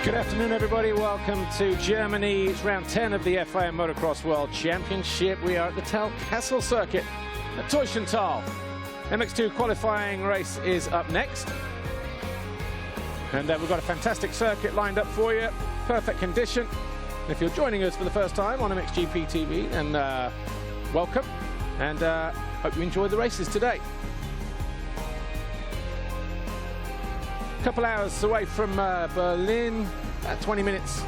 Good afternoon, everybody. Welcome to Germany. It's round 10 of the FIM Motocross World Championship. We are at the Teutschenthal circuit at Teutschenthal. MX2 qualifying race is up next. And we've got a fantastic circuit lined up for you. Perfect condition. And if you're joining us for the first time on MXGP TV, then welcome. And hope you enjoy the races today. Couple hours away from Berlin, 20 minutes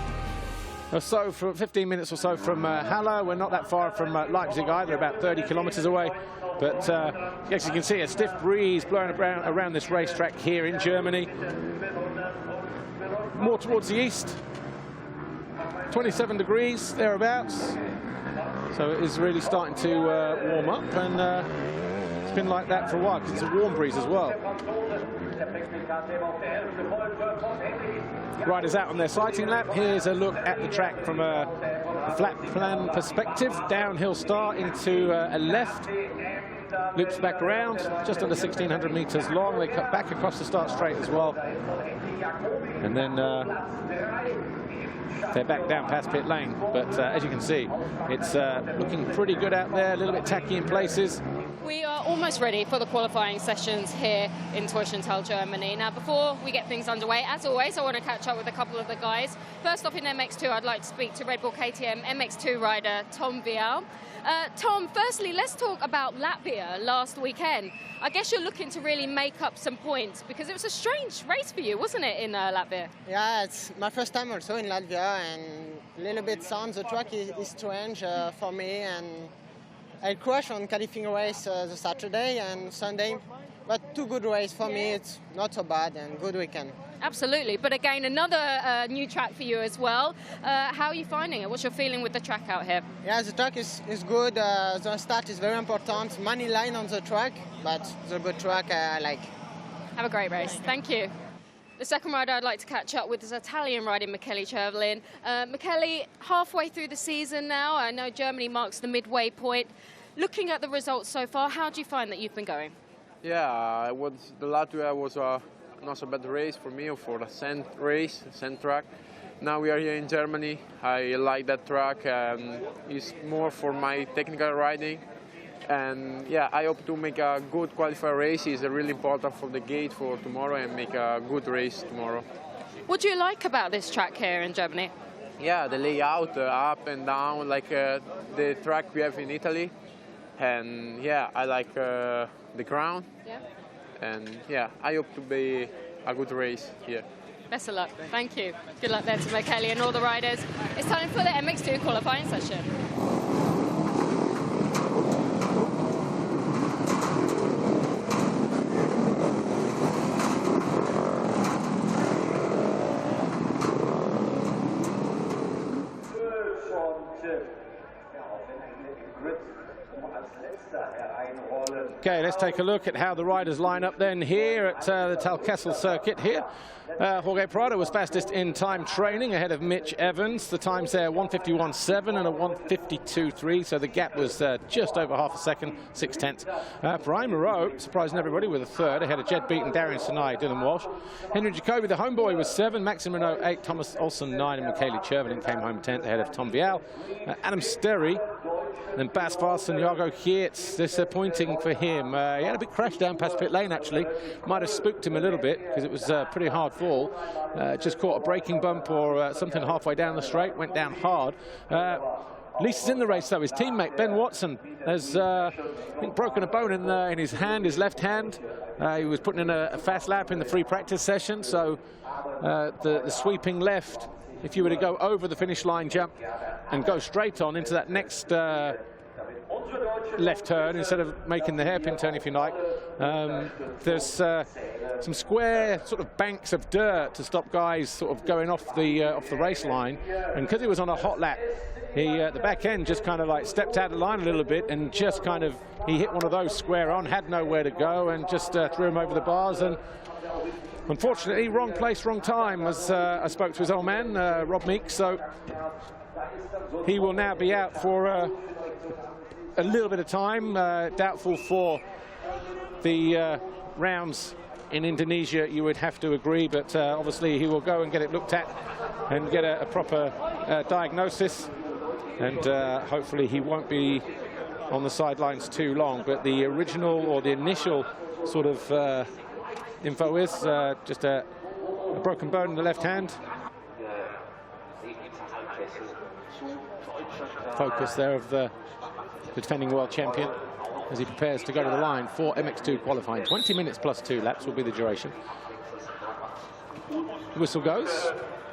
or so, 15 minutes or so from Halle. We're not that far from Leipzig either, about 30 kilometers away. But as you can see, a stiff breeze blowing around this racetrack here in Germany. More towards the east, 27 degrees thereabouts. So it is really starting to warm up, and it's been like that for a while because it's a warm breeze as well. Riders out on their sighting lap. Here's a look at the track from a flat plan perspective. Downhill start into a left, loops back around, just under 1,600 meters long. They cut back across the start straight as well, and then they're back down past pit lane. But as you can see, it's looking pretty good out there, a little bit tacky in places. We are almost ready for the qualifying sessions here in Teutschenthal, Germany. Now, before we get things underway, as always, I want to catch up with a couple of the guys. First off, in MX2, I'd like to speak to Red Bull KTM MX2 rider Tom Vial. Tom, firstly, let's talk about Latvia last weekend. I guess you're looking to really make up some points because it was a strange race for you, wasn't it, in Latvia? Yeah, it's my first time also in Latvia, and a little bit sound. The track is strange for me, and I crashed on qualifying race the Saturday and Sunday, but two good races for me. It's not so bad and good weekend. Absolutely, but again, another new track for you as well. How are you finding it? What's your feeling with the track out here? Yeah, the track is good. The start is very important. Many line on the track, but it's a good track I like. Have a great race. Thank you. The second rider I'd like to catch up with is Italian rider Michele Chervelin. Michele, halfway through the season now. I know Germany marks the midway point. Looking at the results so far, how do you find that you've been going? Yeah, the Latvia was not so bad race for me, for the sand race, sand track. Now we are here in Germany. I like that track. It's more for my technical riding. And yeah, I hope to make a good qualifier race. It's really important for the gate for tomorrow and make a good race tomorrow. What do you like about this track here in Germany? Yeah, the layout, up and down, like the track we have in Italy. And yeah, I like the ground. Yeah. And yeah, I hope to be a good race here. Best of luck. Thank you. Good luck there to Michele and all the riders. It's time for the MX2 qualifying session. Okay, let's take a look at how the riders line up then here at the Teutschenthal circuit here. Jorge Prado was fastest in time training ahead of Mitch Evans. The times there 1:51.7 and a 1:52.3, so the gap was just over half a second, 6/10. Brian Moreau, surprising everybody, with a third ahead of Jed Beaton, Darian Sinai, Dylan Walsh. Henry Jacobi, the homeboy, was 7, Maxim Renault 8, Thomas Olsen 9, and Michele Chervelin came home 10th ahead of Tom Vial. Adam Sterry, then Bas Vast and Jago Geerts, disappointing for him. He had a big crash down past pit lane, actually. Might have spooked him a little bit because it was a pretty hard fall. Just caught a braking bump or something halfway down the straight, went down hard. Least is in the race, though. His teammate, Ben Watson, has I think broken a bone in his hand, his left hand. He was putting in a fast lap in the free practice session, so the sweeping left, if you were to go over the finish line jump and go straight on into that next left turn instead of making the hairpin turn, if you like, there's some square sort of banks of dirt to stop guys sort of going off the race line, and because he was on a hot lap, the back end just kind of like stepped out of line a little bit and just kind of he hit one of those square on, had nowhere to go, and just threw him over the bars. And unfortunately, wrong place, wrong time, as I spoke to his old man, Rob Meeks, so he will now be out for a little bit of time, doubtful for the rounds in Indonesia, you would have to agree, but obviously he will go and get it looked at and get a proper diagnosis, and hopefully he won't be on the sidelines too long. But the original, or the initial sort of info is just a broken bone in the left hand. Focus there of the defending world champion as he prepares to go to the line for MX2 qualifying. 20 minutes plus 2 laps will be the duration. The whistle goes.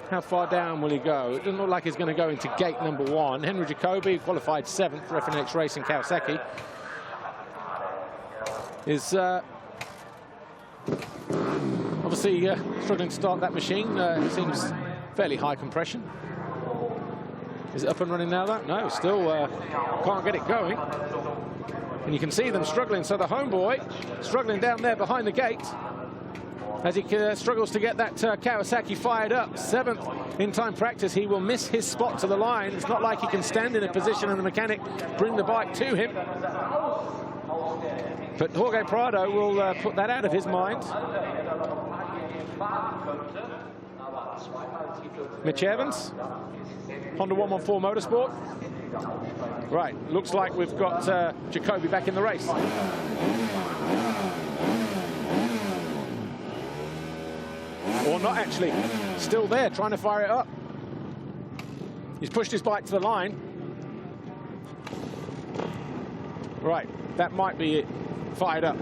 How far down will he go? It doesn't look like he's going to go into gate number 1. Henry Jacobi, qualified 7th for FNH Racing Kawasaki, is obviously struggling to start that machine. It seems fairly high compression. Is it up and running now, though? No, still can't get it going. And you can see them struggling. So the homeboy struggling down there behind the gate as he struggles to get that Kawasaki fired up. 7th in time practice. He will miss his spot to the line. It's not like he can stand in a position and the mechanic bring the bike to him. But Jorge Prado will put that out of his mind. Mitch Evans, Honda 114 Motorsport. Right, looks like we've got Jacobi back in the race. Or not actually, still there, trying to fire it up. He's pushed his bike to the line. Right, that might be it, fired up.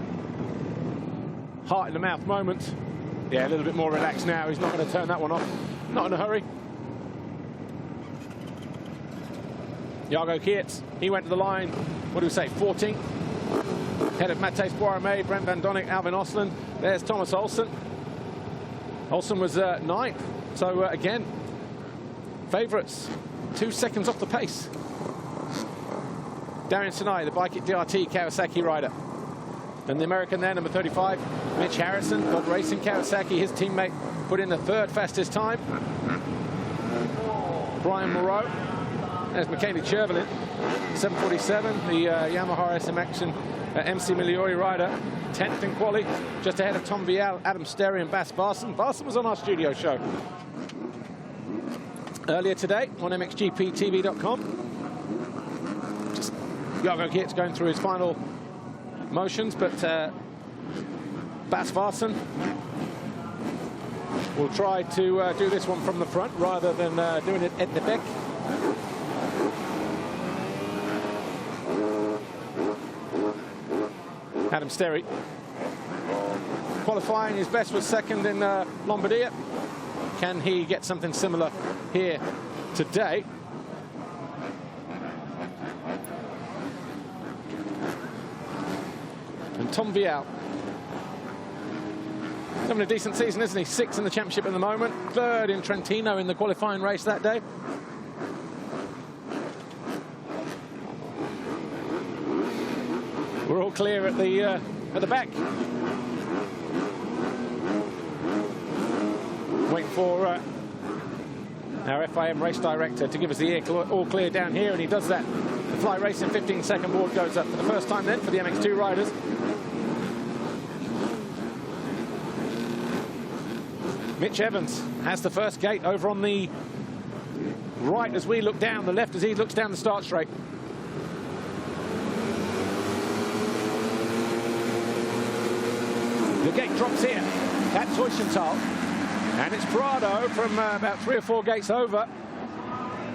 Heart in the mouth moment. Yeah, a little bit more relaxed now. He's not going to turn that one off. Not in a hurry. Jago Kietz, he went to the line, what do we say, 14th? Ahead of Matthijs Boeremé, Brent van Donnik, Alvin Osland. There's Thomas Olsen. Olsen was 9th. So again, favourites, 2 seconds off the pace. Darian Sinai, the Bike at DRT Kawasaki rider. And the American there, number 35, Mitch Harrison, Bob Racing Kawasaki, his teammate, put in the 3rd fastest time. Brian Moreau. There's Michele Chervelin, 7:47, the Yamaha SMX and MC Migliori rider, 10th in quali, just ahead of Tom Vial, Adam Sterry and Bas Barson. Barson was on our studio show earlier today on MXGPTV.com. Just Jago Kietz going through his final motions, but Bas Barson will try to do this one from the front rather than doing it at the back. Adam Sterry qualifying, his best was 2nd in Lombardia. Can he get something similar here today? And Tom Vial having a decent season, isn't he? 6th in the championship at the moment, 3rd in Trentino in the qualifying race that day. We're all clear at the back. Waiting for our FIM race director to give us the all clear down here, and he does that. The Fly Racing 15-second board goes up for the first time then for the MX2 riders. Mitch Evans has the first gate over on the right as we look down, the left as he looks down the start straight. The gate drops here at Teutschenthal, and it's Prado from about 3 or 4 gates over.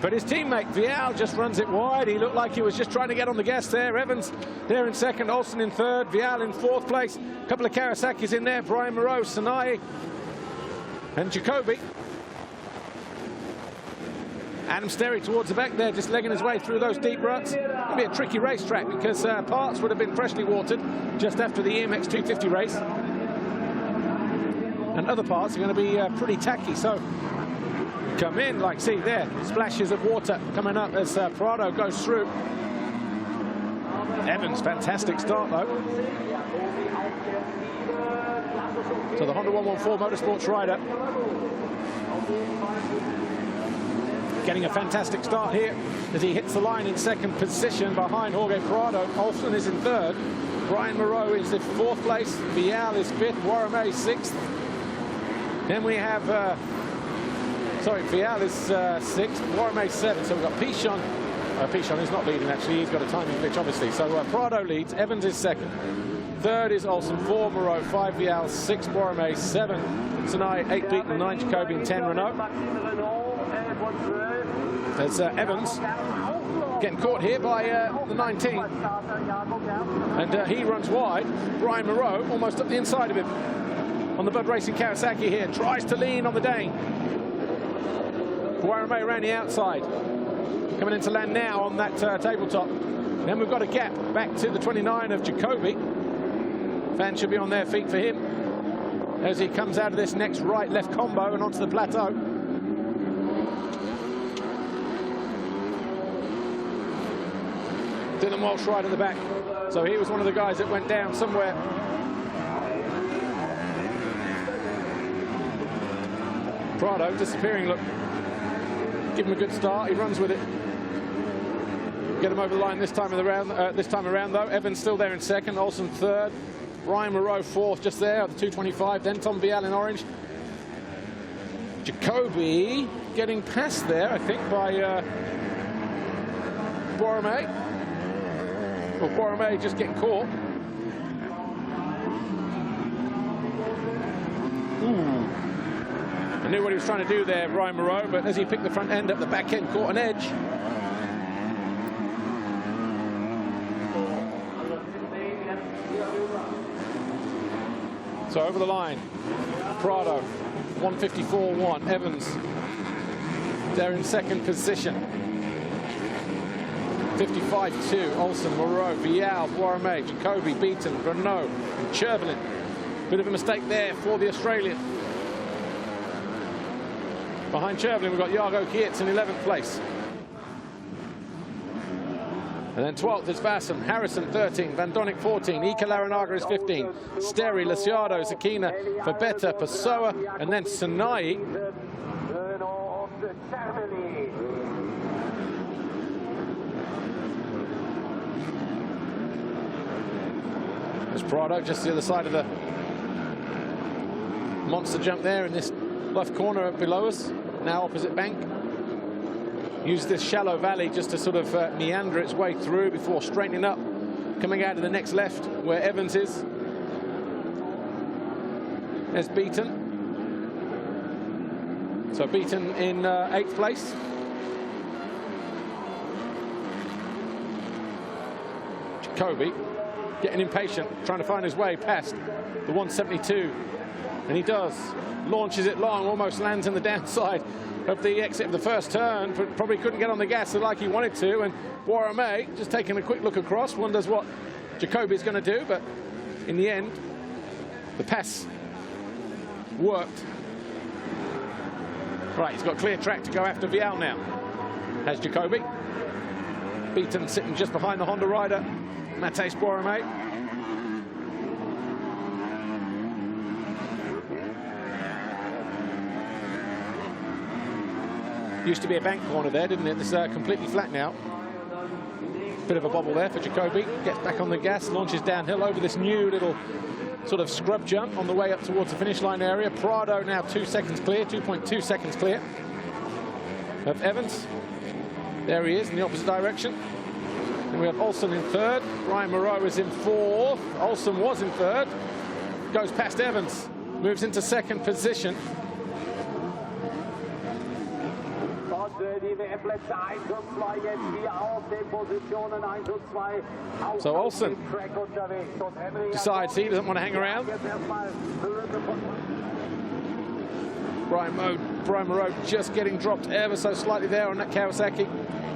But his teammate Vial just runs it wide. He looked like he was just trying to get on the gas there. Evans there in 2nd, Olsen in 3rd, Vial in 4th place. A couple of Kawasaki's in there, Brian Moreau, Sinai, and Jacobi. Adam Sterry towards the back there, just legging his way through those deep ruts. It'll be a tricky racetrack because parts would have been freshly watered just after the EMX 250 race. And other parts are going to be pretty tacky. So come in, like, see there, splashes of water coming up as Prado goes through. Evans, fantastic start though. So the Honda 114 Motorsports rider getting a fantastic start here as he hits the line in second position behind Jorge Prado. Olsen is in third. Brian Moreau is in fourth place. Vial is fifth. Borromée sixth. Then we have, Vial is sixth. Borromée seventh. So we've got Pichon. Pichon is not leading, actually. He's got a timing glitch, obviously. So Prado leads. Evans is second. Third is Olsen, 4 Moreau, 5 Vial, 6 Borromée, 7 Tsunai, 8 Beaton, 9 Jacobi, and 10 Renault. There's Evans getting caught here by the 19. And he runs wide. Brian Moreau almost up the inside of him. On the Bud Racing Kawasaki here. Tries to lean on the Dane. Borromée around the outside. Coming into land now on that tabletop. Then we've got a gap back to the 29 of Jacobi. Fans should be on their feet for him as he comes out of this next right-left combo and onto the plateau. Dylan Walsh right at the back. So he was one of the guys that went down somewhere. Prado disappearing, look. Give him a good start, he runs with it. Get him over the line this time around, though. Evans still there in second, Olsen third. Brian Moreau fourth, just there at the 225. Then Tom Vial in orange. Jacobi getting past there, I think, by Borromée. Well, Borromée just getting caught. Ooh. I knew what he was trying to do there, Brian Moreau, but as he picked the front end up, the back end caught an edge. So over the line, Prado, 154.1. Evans, they're in second position. 55.2. Olsen, Moreau, Vial, Borromée, Jacobi, Beaton, Renault, and Chervelin. Bit of a mistake there for the Australian. Behind Chervelin, we've got Jago Kietz in 11th place. And then 12th is Vassam, Harrison 13, Van Donnick 14, Ika Larinaga is 15, Sterry, Lisiado, Zakina, Fabetta, Pessoa, and then Tsunai. There's Prado just the other side of the monster jump there in this left corner below us, now opposite bank. Use this shallow valley just to sort of meander its way through before straightening up, coming out of the next left where Evans is. There's Beaton. So Beaton in 8th place. Jacobi getting impatient, trying to find his way past the 172. And he does. Launches it long, almost lands in the downside of the exit of the first turn, but probably couldn't get on the gas like he wanted to. And Borromée just taking a quick look across, wonders what Jacobi's going to do, but in the end, the pass worked. Right, he's got clear track to go after Vial now. Has Jacobi. Beaton sitting just behind the Honda rider, Matthijs Borromée. Used to be a bank corner there, didn't it? It's completely flat now. Bit of a bobble there for Jacobi. Gets back on the gas, launches downhill over this new little sort of scrub jump on the way up towards the finish line area. Prado now 2 seconds clear, 2.2 seconds clear of Evans. There he is in the opposite direction. And we have Olsen in third. Brian Moreau is in fourth. Olsen was in third. Goes past Evans. Moves into second position. So Olsen decides he doesn't want to hang around. Brian Moreau just getting dropped ever so slightly there on that Kawasaki.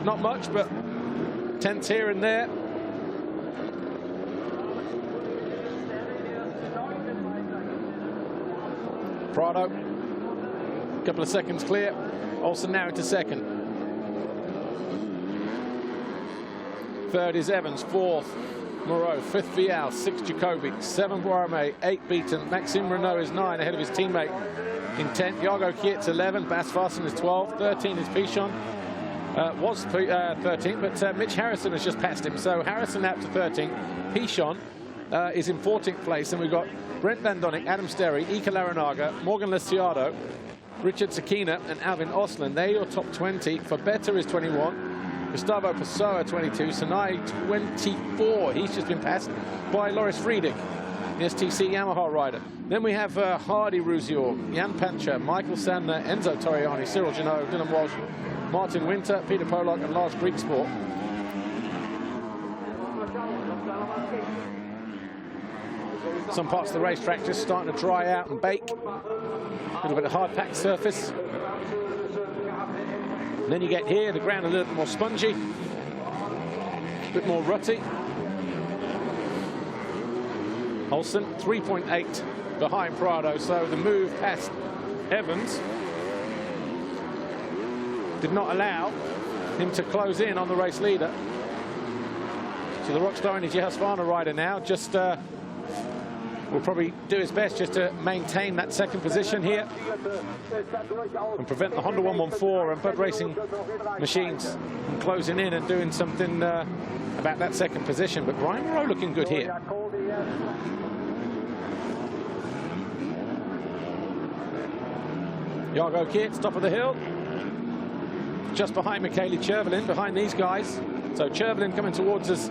Not much, but tenths here and there. Prado, a couple of seconds clear. Olsen now into second. Third is Evans, fourth Moreau, fifth Vial, sixth Jacobi, 7 Borromée, 8 Beaton. Maxime Renault is 9 ahead of his teammate in 10th. Jago Kietz 11, Bas Vassen is 12, 13 is Pichon, Was 13th, but Mitch Harrison has just passed him. So Harrison out to 13th. Pichon is in 14th place, and we've got Brent Van Donnick, Adam Sterry, Ika Larinaga, Morgan Leciado, Richard Sakina, and Alvin Osland. They're your top 20. Fabetta is 21. Gustavo Pessoa, 22. Sanai, 24. He's just been passed by Loris Friedrich, the STC Yamaha rider. Then we have Hardy Ruzior, Jan Pancher, Michael Sandner, Enzo Torriani, Cyril Janot, Dylan Walsh, Martin Winter, Peter Pollock, and Lars Griekspoor. Some parts of the racetrack just starting to dry out and bake. A little bit of hard packed surface. And then you get here, the ground a little bit more spongy, a bit more rutty. Olsen 3.8 behind Prado, so the move past Evans did not allow him to close in on the race leader. So the Rockstar Energy Husqvarna rider now just will probably do his best just to maintain that second position here and prevent the Honda 114 and Bud Racing machines from closing in and doing something about that second position. But Ryan Moreau looking good here. Jargo Kietz, top of the hill. Just behind Michele Chervelin, behind these guys. So Chervelin coming towards us.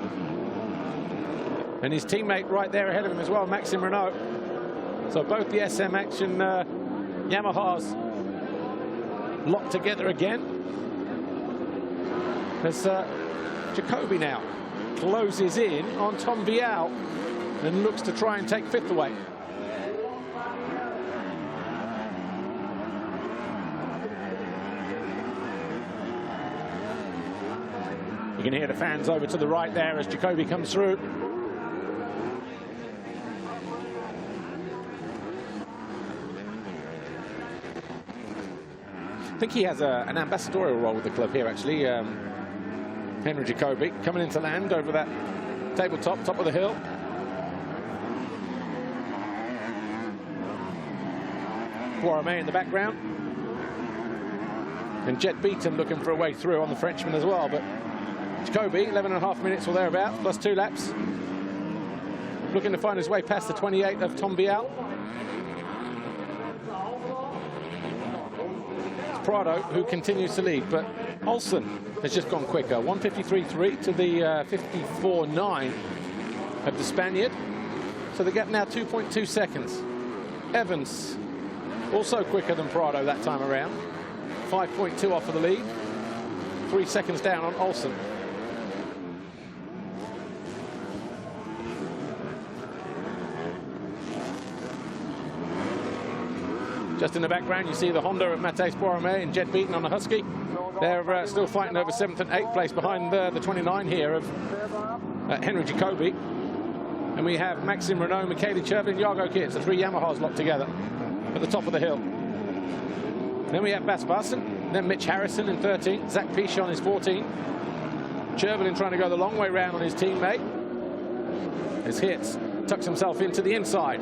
And his teammate right there ahead of him as well, Maxime Renault. So both the SM Action Yamahas locked together again. As Jacoby now closes in on Tom Vial and looks to try and take fifth away. You can hear the fans over to the right there as Jacoby comes through. I think he has an ambassadorial role with the club here, actually. Henry Jacoby coming into land over that tabletop, top of the hill. Poirot in the background. And Jet Beaton looking for a way through on the Frenchman as well. But Jacoby, 11.5 minutes or thereabouts, plus 2 laps. Looking to find his way past the 28 of Tom Vial. It's Prado who continues to lead, but Olsen has just gone quicker. 1:53.3 to the 54.9 of the Spaniard. So the gap now 2.2 seconds. Evans also quicker than Prado that time around. 5.2 off of the lead. 3 seconds down on Olsen. Just in the background, you see the Honda of Matthijs Poirot and Jet Beaton on the Husky. They're still fighting over 7th and 8th place behind the 29 here of Henry Jacoby. And we have Maxime Renault, Michele Chervelin, Jargo Kietz, the 3 Yamahas locked together at the top of the hill. Then we have Bas Bassen, then Mitch Harrison in 13th, Zach Pichon is 14th. Chervelin trying to go the long way round on his teammate. As Hitz tucks himself into the inside.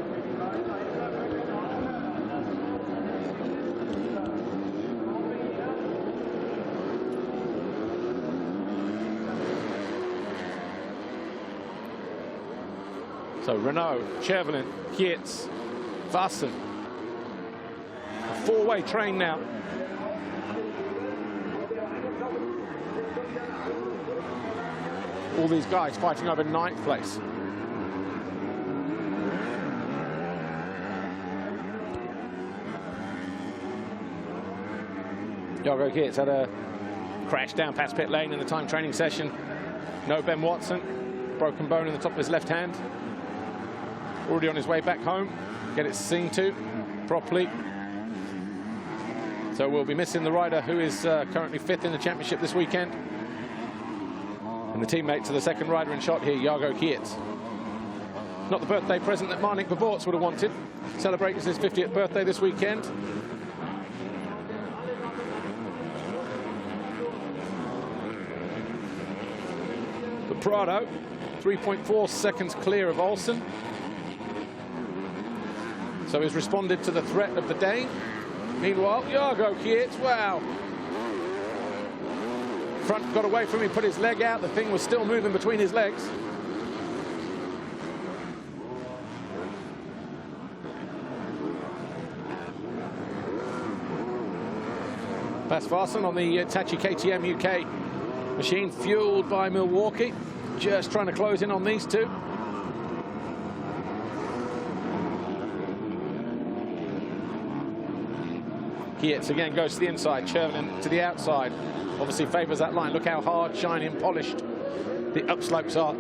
So Renault, Chervelin, Kietz, Vassen. A 4-way train now. All these guys fighting over 9th place. Jargo Kietz had a crash down past pit lane in the time training session. No Ben Watson, broken bone in the top of his left hand. Already on his way back home, get it seen to properly. So we'll be missing the rider who is currently 5th in the championship this weekend. And the teammate to the second rider in shot here, Jargo Kietz. Not the birthday present that Marnik Baborts would have wanted. Celebrating his 50th birthday this weekend. But Prado, 3.4 seconds clear of Olsen. So he's responded to the threat of the Dane. Meanwhile, Jargo Kietz, wow. front got away from him, put his leg out. The thing was still moving between his legs. Vasvarsson on the Hitachi KTM UK machine, fueled by Milwaukee, just trying to close in on these two. Kietz again goes to the inside, Chervin to the outside. Obviously favours that line. Look how hard, shiny and polished the upslopes are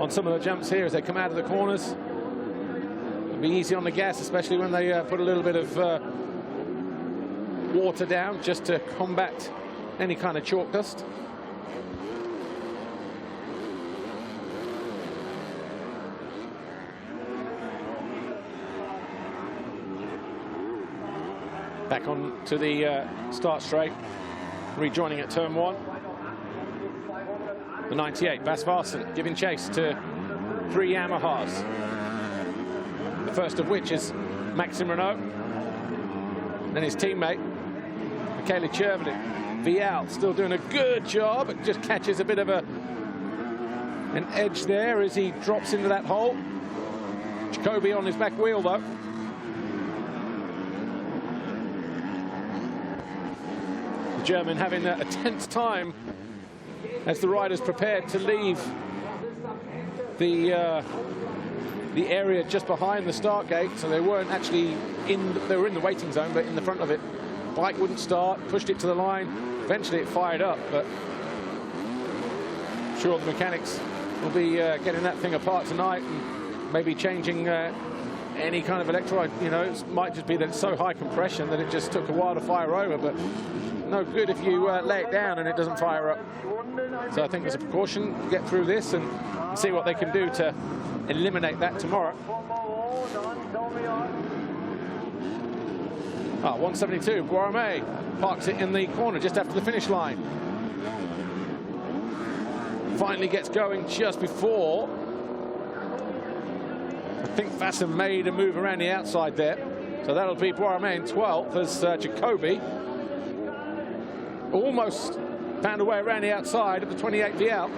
on some of the jumps here as they come out of the corners. It'll be easy on the gas, especially when they put a little bit of water down just to combat any kind of chalk dust. Back on to the start straight, rejoining at turn 1. The 98, Vasvarsson, giving chase to 3 Yamahas. The first of which is Maxime Renault, and his teammate, Michele Chervin. Vial still doing a good job. It just catches a bit of an edge there as he drops into that hole. Jacobi on his back wheel, though. The German having a tense time as the riders prepared to leave the area just behind the start gate. So they weren't actually they were in the waiting zone, but in the front of it. Bike wouldn't start, pushed it to the line. Eventually it fired up, but I'm sure the mechanics will be getting that thing apart tonight and maybe changing any kind of electrolyte. You know, it might just be that it's so high compression that it just took a while to fire over, but no good if you lay it down and it doesn't fire up. So I think as a precaution, get through this and see what they can do to eliminate that tomorrow. 172, Guarame parks it in the corner just after the finish line. Finally gets going just before. I think Vasson made a move around the outside there. So that'll be Guarame in 12th as Jacobi almost found a way around the outside of the 28 Vial.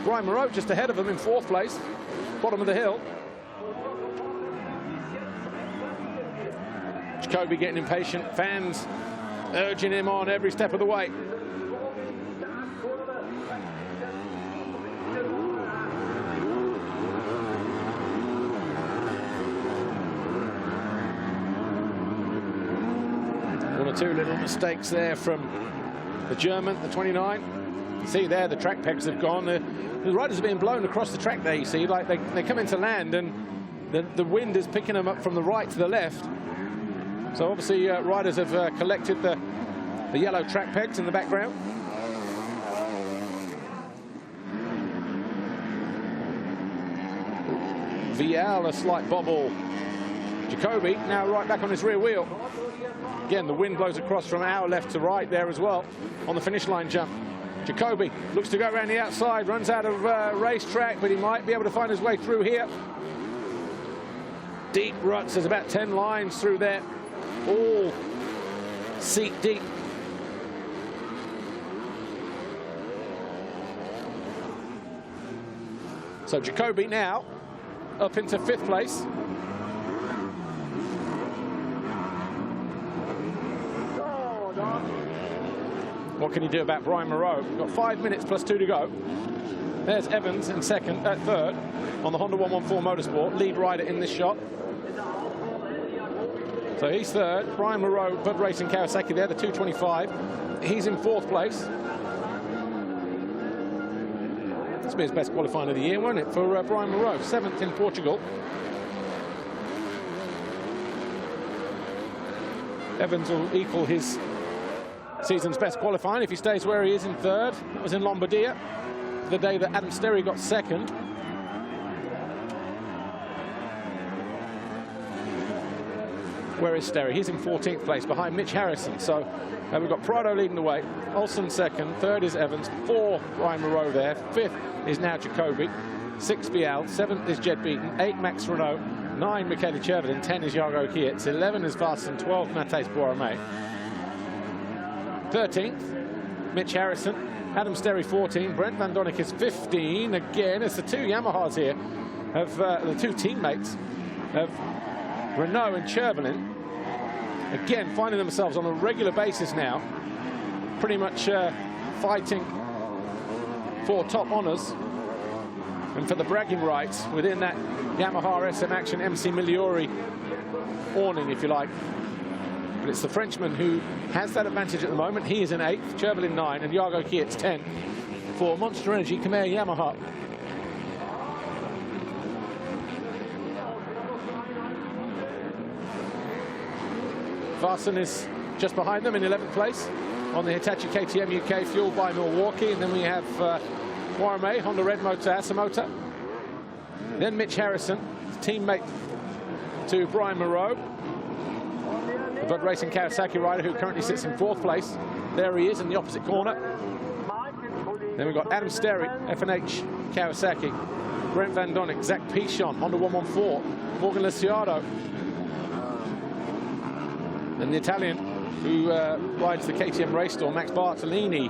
Brian Moreau just ahead of him in 4th place, bottom of the hill. Jacobi getting impatient, fans urging him on every step of the way. One or two little mistakes there from the German, the 29. You see there, the track pegs have gone. The riders are being blown across the track there, you see, like they come into land and the wind is picking them up from the right to the left. So obviously riders have collected the yellow track pegs in the background. Vial, a slight bobble. Jacobi now right back on his rear wheel. Again, the wind blows across from our left to right there as well on the finish line jump. Jacobi looks to go around the outside, runs out of racetrack, but he might be able to find his way through here. Deep ruts, there's about 10 lines through there, all seat deep. So Jacobi now up into 5th place. What can you do about Brian Moreau? We've got 5 minutes plus 2 to go. There's Evans in 3rd on the Honda 114 Motorsport, lead rider in this shot. So he's 3rd. Brian Moreau, Bud Racing Kawasaki there, the 225. He's in 4th place. This will be his best qualifying of the year, won't it, for Brian Moreau? 7th in Portugal. Evans will equal his season's best qualifying if he stays where he is in 3rd. That was in Lombardia, the day that Adam Sterry got 2nd. Where is Sterry? He's in 14th place behind Mitch Harrison. So we've got Prado leading the way, Olsen 2nd, 3rd is Evans, 4 Brian Moreau there, 5th is now Jacobi, 6 Vial, 7th is Jed Beaton, 8 Max Renault, 9 Michele Chervin, 10 is Jargo Kietz, 11 is Vasson, 12 Matthijs Boermé. 13th, Mitch Harrison. Adam Sterry 14, Brent Van Donnick is 15. Again, it's the two Yamahas here of the two teammates of Renault and Chervelin. Again, finding themselves on a regular basis now, pretty much fighting for top honours and for the bragging rights within that Yamaha SM Action MC Migliori awning, if you like. But it's the Frenchman who has that advantage at the moment. He is in 8th, Chervelin 9, and Jago Kiet's 10 for Monster Energy Khmer Yamaha. Varson is just behind them in 11th place on the Hitachi KTM UK, fueled by Milwaukee. And then we have Warame, Honda Red Motor, Asamoto. Then Mitch Harrison, teammate to Brian Moreau, the Bud Racing Kawasaki rider who currently sits in 4th place. There he is in the opposite corner. Then we've got Adam Sterry, F&H Kawasaki, Brent Van Donnick, Zach Pichon, Honda 114, Morgan Liciardo, and the Italian who rides the KTM race store, Max Bartolini,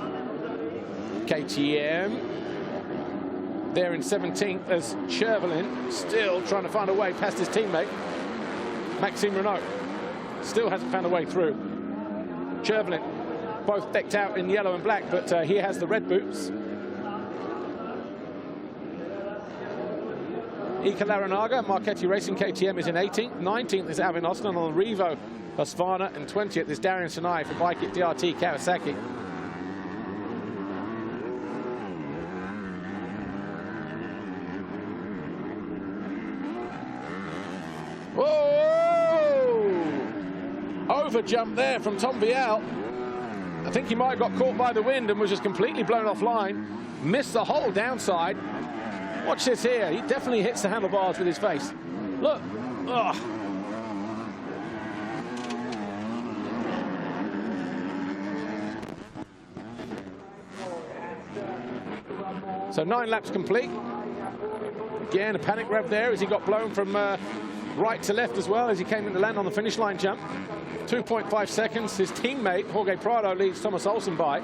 KTM. There in 17th as Chervelin, still trying to find a way past his teammate, Maxime Renault. Still hasn't found a way through. Chervelin, both decked out in yellow and black, but he has the red boots. Ika Laranaga, Marchetti Racing KTM is in 18th. 19th is Alvin Osman on the Revo Husqvarna, and 20th is Darian Sinai for Bike It DRT Kawasaki. Over jump there from Tom Vial. I think he might have got caught by the wind and was just completely blown offline. Missed the whole downside. Watch this here. He definitely hits the handlebars with his face. Look. Ugh. So 9 laps complete. Again, a panic rev there as he got blown from right to left as well as he came in to land on the finish line jump. 2.5 seconds. His teammate, Jorge Prado, leads Thomas Olsen by.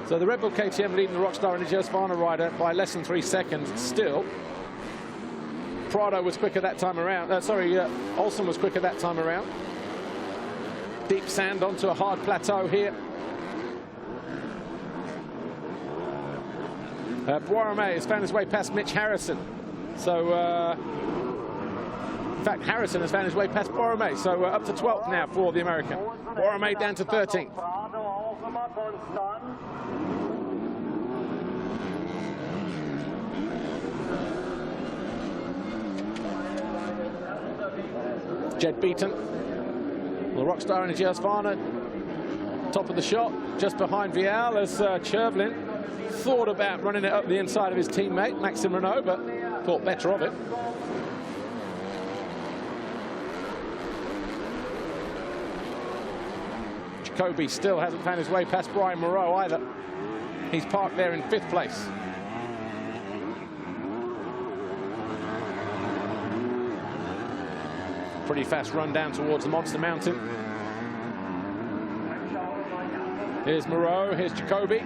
So the Red Bull KTM leading the Rockstar Energy Husqvarna rider by less than 3 seconds still. Prado was quicker that time around. Olsen was quicker that time around. Deep sand onto a hard plateau here. Boirame has found his way past Mitch Harrison. So, in fact, Harrison has found his way past Boirame. So up to 12th now for the American. Boirame down to 13th. Jed Beaton, the Rockstar Energy Husqvarna, top of the shot, just behind Vial as Chervelin thought about running it up the inside of his teammate, Maxime Renault, but thought better of it. Jacoby still hasn't found his way past Brian Moreau either. He's parked there in 5th place. Pretty fast run down towards the Monster Mountain. Here's Moreau, here's Jacoby.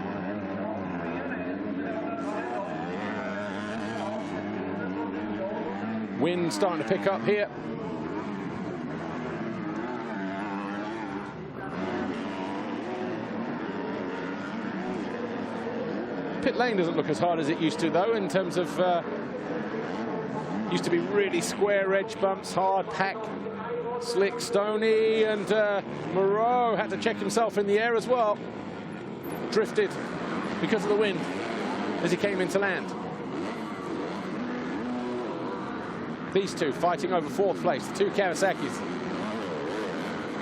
Wind starting to pick up here. Pit lane doesn't look as hard as it used to, though, in terms of used to be really square edge bumps, hard pack, slick, stony, and Moreau had to check himself in the air as well. Drifted because of the wind as he came into land. These two fighting over 4th place, the two Kawasaki's.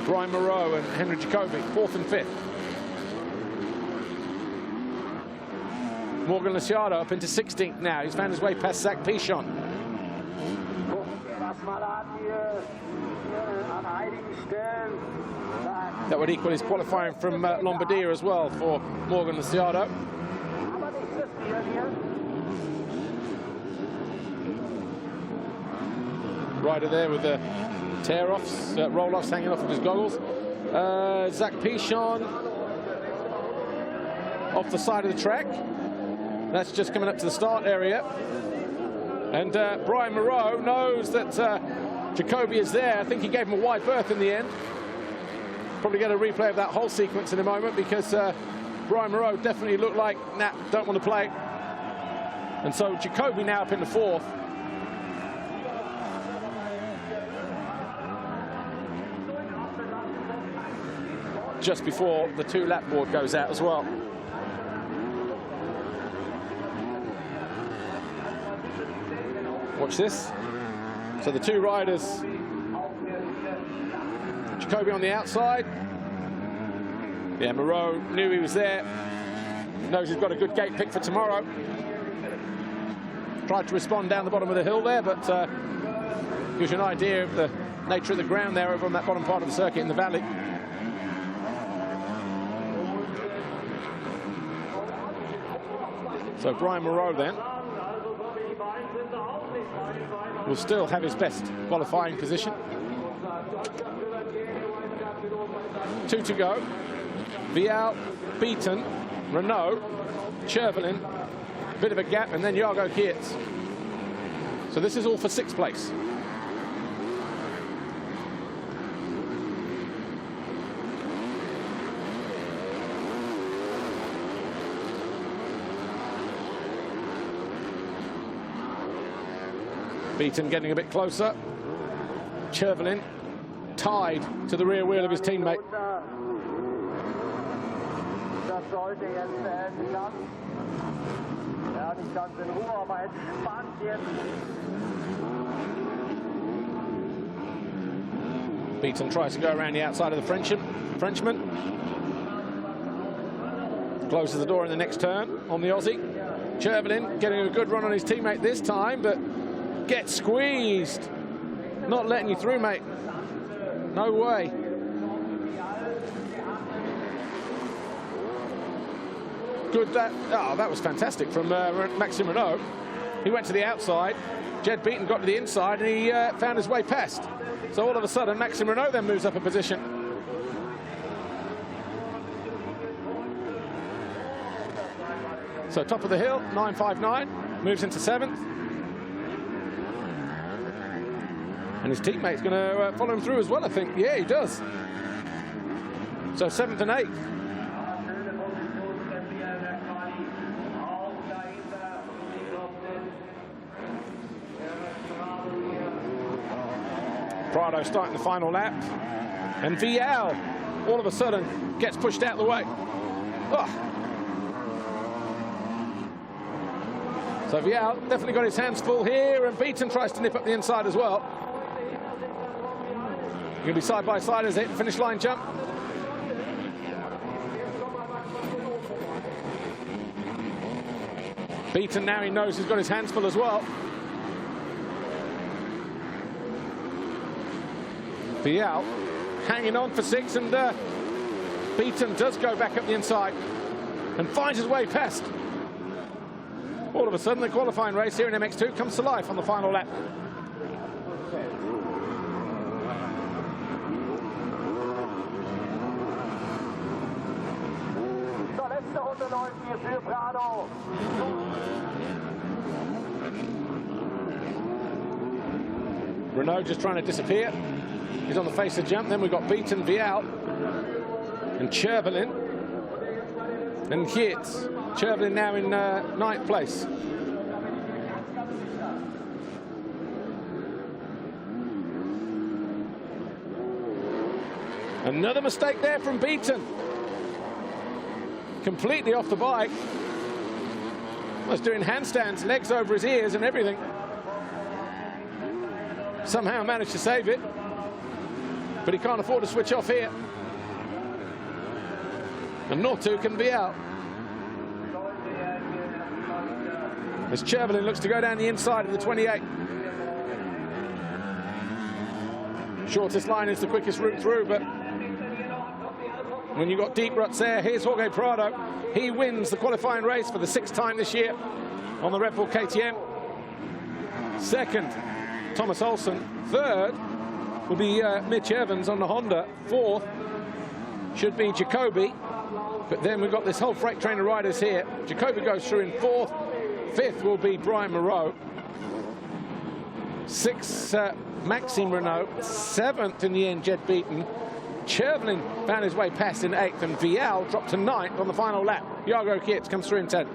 Brian Moreau and Henry Jacoby, 4th and 5th. Morgan Liciardo up into 16th now. He's found his way past Zach Pichon. That would equal his qualifying from Lombardia as well for Morgan Liciardo. Rider there with the tear-offs, roll-offs hanging off of his goggles. Zach Pichon off the side of the track. That's just coming up to the start area. And Brian Moreau knows that Jacoby is there. I think he gave him a wide berth in the end. Probably get a replay of that whole sequence in a moment, because Brian Moreau definitely looked like, nah, don't want to play. And so Jacoby now up in the fourth. Just before the 2-lap board goes out as well. Watch this. So the two riders, Jacoby on the outside. Yeah, Moreau knew he was there. Knows he's got a good gate pick for tomorrow. Tried to respond down the bottom of the hill there, but gives you an idea of the nature of the ground there over on that bottom part of the circuit in the valley. So Brian Moreau then will still have his best qualifying position. 2 to go. Vial, Beaton, Renault, Chervelin, bit of a gap, and then Jago Geertz. So this is all for 6th place. Beaton getting a bit closer. Chervelin tied to the rear wheel of his teammate. Beaton tries to go around the outside of the Frenchman. Closes the door in the next turn on the Aussie. Chervelin getting a good run on his teammate this time, but gets squeezed. Not letting you through, mate. No way. Good. That was fantastic from Maxime Renault. He went to the outside. Jed Beaton got to the inside, and he found his way past. So all of a sudden, Maxime Renault then moves up a position. So top of the hill, 9.59, moves into 7th. And his teammate's going to follow him through as well, I think. Yeah, he does. So 7th and 8th. Prado starting the final lap. And Vial, all of a sudden, gets pushed out of the way. Oh. So Vial definitely got his hands full here, and Beaton tries to nip up the inside as well. Going to be side by side as they hit the finish line jump. Beaton now, he knows he's got his hands full as well. Vial hanging on for 6, and Beaton does go back up the inside and finds his way past. All of a sudden, the qualifying race here in MX2 comes to life on the final lap. Renault just trying to disappear. He's on the face of the jump. Then we've got Beaton, Vial, and Chervelin, and Geertz. Chervelin now in 9th place. Another mistake there from Beaton. Completely off the bike. Was doing handstands, legs over his ears and everything. Somehow managed to save it, but he can't afford to switch off here. And nor too can Vial. As Chervelin looks to go down the inside of the 28. Shortest line is the quickest route through, but when you've got deep ruts there, here's Jorge Prado. He wins the qualifying race for the 6th time this year on the Red Bull KTM. 2nd, Thomas Olsen. 3rd will be Mitch Evans on the Honda. 4th should be Jacoby. But then we've got this whole freight train of riders here. Jacobi goes through in 4th. 5th will be Brian Moreau. 6th, Maxime Renault. 7th in the end, Jed Beaton. Chervelin found his way past in 8th, and Vial dropped to 9th on the final lap. Jago Kietz comes through in 10th.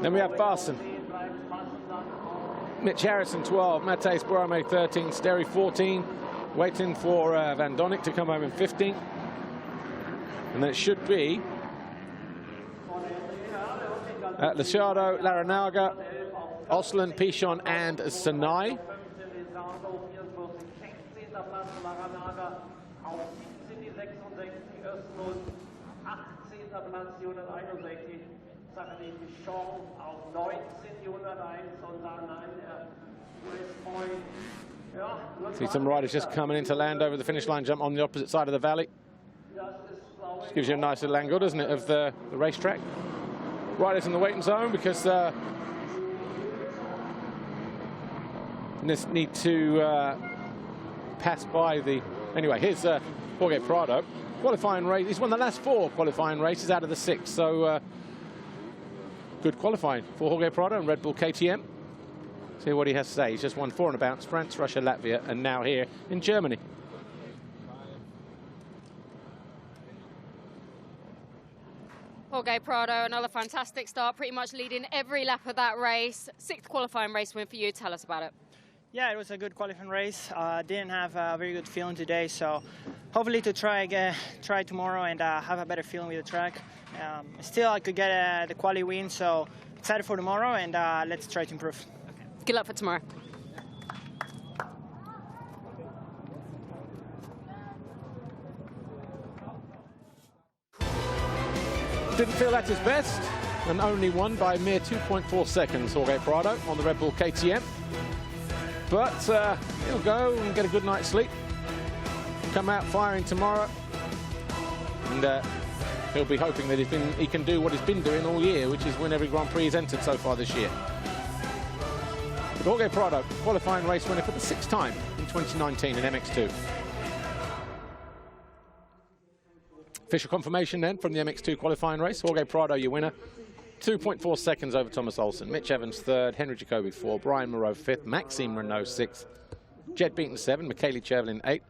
Then we have Farson. Mitch Harrison 12, Matthijs Borromée 13, Sterry 14, waiting for Van Donnik to come home in 15. And then it should be Lasciardo, Laranaga, Osland, Pichon and Sanai. See some riders just coming in to land over the finish line, jump on the opposite side of the valley. Just gives you a nice little angle, doesn't it, of the racetrack. Riders in the waiting zone because just need to pass by the... Anyway, here's Jorge Prado. Qualifying race. He's won the last 4 qualifying races out of the 6. So good qualifying for Jorge Prado and Red Bull KTM. See what he has to say. He's just won 4 on a bounce. France, Russia, Latvia, and now here in Germany. Jorge Prado, another fantastic start, pretty much leading every lap of that race. 6th qualifying race win for you. Tell us about it. Yeah, it was a good qualifying race. Didn't have a very good feeling today, so hopefully to try tomorrow and have a better feeling with the track. Still, I could get the quali win, so excited for tomorrow, and let's try to improve. Okay. Good luck for tomorrow. Didn't feel at his best, and only won by a mere 2.4 seconds, Jorge Prado on the Red Bull KTM. But he'll go and get a good night's sleep. Come out firing tomorrow, and he'll be hoping that he can do what he's been doing all year, which is win every Grand Prix he's entered so far this year. But Jorge Prado, qualifying race winner for the 6th time in 2019 in MX2. Official confirmation then from the MX2 qualifying race. Jorge Prado, your winner. 2.4 seconds over Thomas Olsen. Mitch Evans 3rd, Henry Jacobi 4th, Brian Moreau 5th, Maxime Renault 6th, Jed Beaton 7th, Michele Chervelin 8th,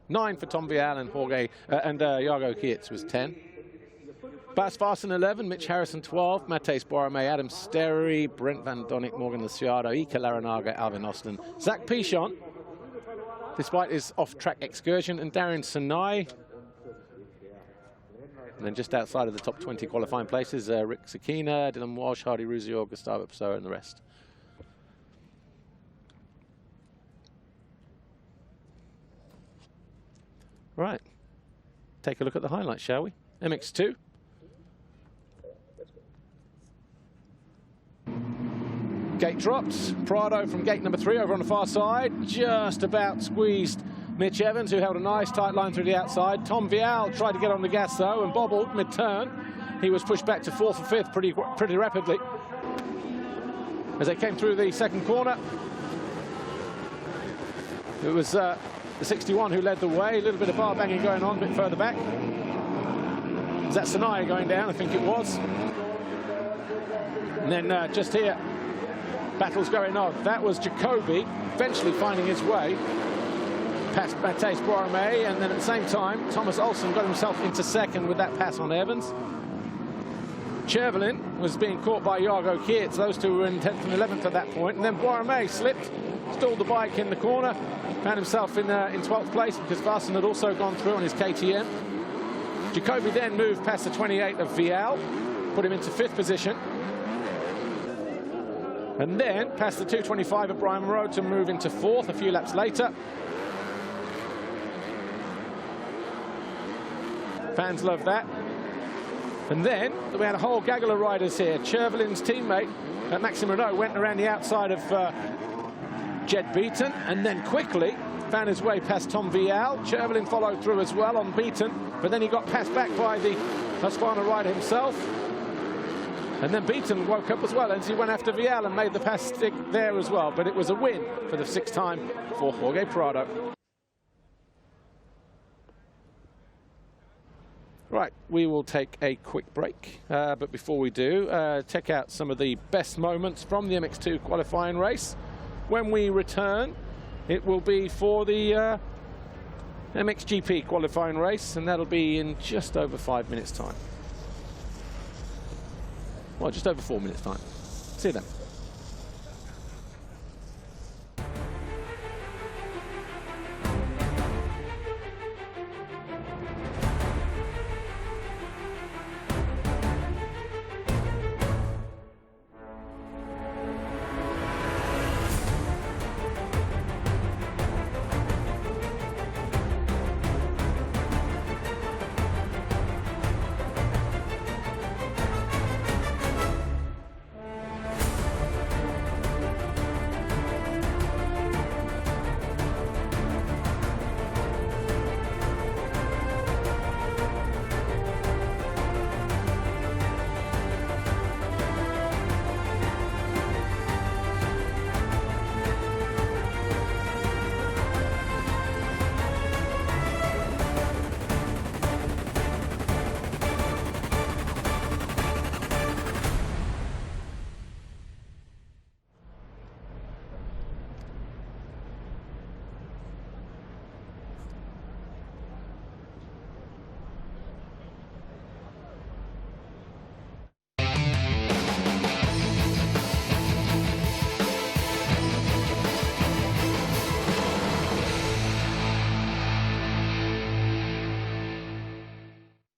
9 for Tom Vial and Jago Kietz was 10. Bas Farson 11, Mitch Harrison 12, Matthijs Borromée, Adam Sterry, Brent Van Donnik, Morgan Lasciardo, Ika Laranaga, Alvin Osland, Zach Pichon, despite his off-track excursion, and Darren Sanai. And then just outside of the top 20 qualifying places, Rick Sakina, Dylan Walsh, Hardy Ruzio, Gustavo Pessoa, and the rest. Right. Take a look at the highlights, shall we? MX2. Gate dropped. Prado from gate number 3 over on the far side. Just about squeezed Mitch Evans, who held a nice tight line through the outside. Tom Vial tried to get on the gas, though, and bobbled mid-turn. He was pushed back to 4th or 5th pretty rapidly as they came through the second corner. It was the 61 who led the way. A little bit of bar banging going on a bit further back. Was that Sanai going down? I think it was. And then just here, battles going on. That was Jacobi eventually finding his way past Matthijs Borromée, and then at the same time, Thomas Olsen got himself into 2nd with that pass on Evans. Chervelin was being caught by Jago Kietz. Those two were in 10th and 11th at that point. And then Borromée slipped, stalled the bike in the corner, found himself in 12th place because Farson had also gone through on his KTM. Jacobi then moved past the 28 of Vial, put him into 5th position. And then past the 225 of Brian Moreau to move into 4th a few laps later. Fans love that. And then we had a whole gaggle of riders here. Chervelin's teammate, Maxime Renault, went around the outside of Jed Beaton and then quickly found his way past Tom Vial. Chervelin followed through as well on Beaton, but then he got passed back by the Husqvarna rider himself. And then Beaton woke up as well, and he went after Vial and made the pass stick there as well. But it was a win for the 6th time for Jorge Prado. Right, we will take a quick break. But before we do, check out some of the best moments from the MX2 qualifying race. When we return, it will be for the MXGP qualifying race, and that'll be in just over 5 minutes' time. Well, just over 4 minutes' time. See you then.